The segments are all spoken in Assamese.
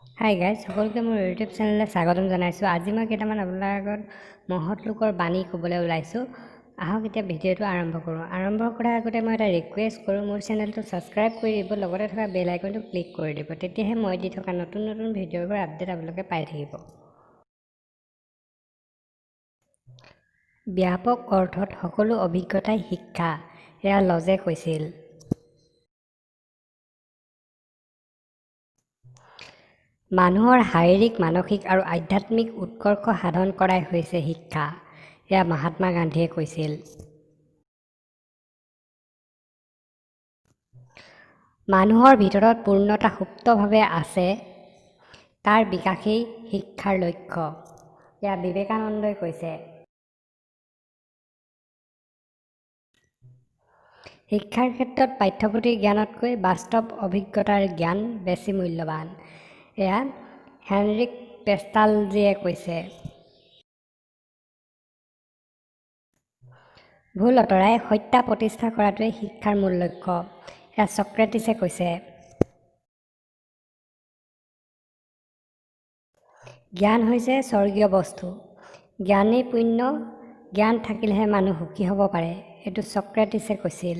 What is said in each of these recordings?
হাই গাইজ, সকলোকে মোৰ ইউটিউব চেনেললৈ স্বাগতম জনাইছোঁ। আজি মই কেইটামান আপোনাৰ আগত মহৎ লোকৰ বাণী ক'বলৈ ওলাইছোঁ। আহক এতিয়া ভিডিঅ'টো আৰম্ভ কৰোঁ। আৰম্ভ কৰাৰ আগতে মই এটা ৰিকুৱেষ্ট কৰোঁ, মোৰ চেনেলটো ছাবস্ক্ৰাইব কৰি দিব, লগতে থকা বেল আইকনটো ক্লিক কৰি দিব। তেতিয়াহে মই দি থকা নতুন নতুন ভিডিঅ'বোৰ আপডেট আপোনালোকে পাই থাকিব। ব্যাপক অৰ্থত সকলো অভিজ্ঞতাই শিক্ষা, এয়া লজে কৈছিল। মানুহৰ শাৰীৰিক, মানসিক আৰু আধ্যাত্মিক উৎকৰ্ষ সাধন কৰাই হৈছে শিক্ষা, এয়া মহাত্মা গান্ধীয়ে কৈছিল। মানুহৰ ভিতৰত পূৰ্ণতা সুপ্তভাৱে আছে, তাৰ বিকাশেই শিক্ষাৰ লক্ষ্য, এয়া বিবেকানন্দই কৈছে। শিক্ষাৰ ক্ষেত্ৰত পাঠ্যপুথিৰ জ্ঞানতকৈ বাস্তৱ অভিজ্ঞতাৰ জ্ঞান বেছি মূল্যৱান, এয়া হেনৰিক পেষ্টালজীয়ে কৈছে। ভুল আঁতৰাই সত্য প্ৰতিষ্ঠা কৰাটোৱেই শিক্ষাৰ মূল লক্ষ্য, এয়া ছক্ৰেটিছে কৈছে। জ্ঞান হৈছে স্বৰ্গীয় বস্তু, জ্ঞানেই পুণ্য, জ্ঞান থাকিলেহে মানুহ সুখী হ'ব পাৰে, এইটো ছক্ৰেটিছে কৈছিল।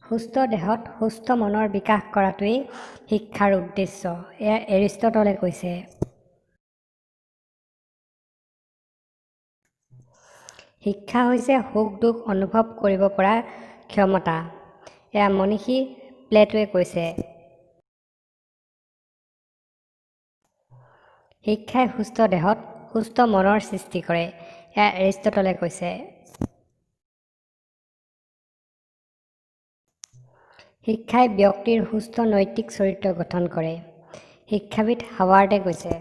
সুস্থ দেহত সুস্থ মনৰ বিকাশ কৰাটোৱেই শিক্ষাৰ উদ্দেশ্য, এয়া এৰিষ্টটলে কৈছে। শিক্ষা হৈছে সুখ দুখ অনুভৱ কৰিব পৰা ক্ষমতা, এয়া মনীষী প্লেটোৱে কৈছে। শিক্ষাই সুস্থ দেহত সুস্থ মনৰ সৃষ্টি কৰে, এয়া এৰিষ্টটলে কৈছে। শিক্ষাই ব্যক্তিৰ সুস্থ নৈতিক চৰিত্ৰ গঠন কৰে, শিক্ষাবিদ হাৱাৰ্ডে কৈছে।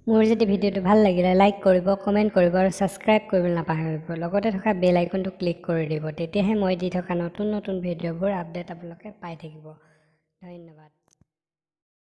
মোৰ যদি ভিডিঅ'টো ভাল লাগিলে লাইক কৰিব, কমেণ্ট কৰিব আৰু ছাবস্ক্ৰাইব কৰিবলৈ নাপাহৰিব। লগতে থকা বেল আইকনটো ক্লিক কৰি দিব, তেতিয়াহে মই দি থকা নতুন নতুন ভিডিঅ'বোৰ আপডেট আপোনালোকে পাই থাকিব। ধন্যবাদ।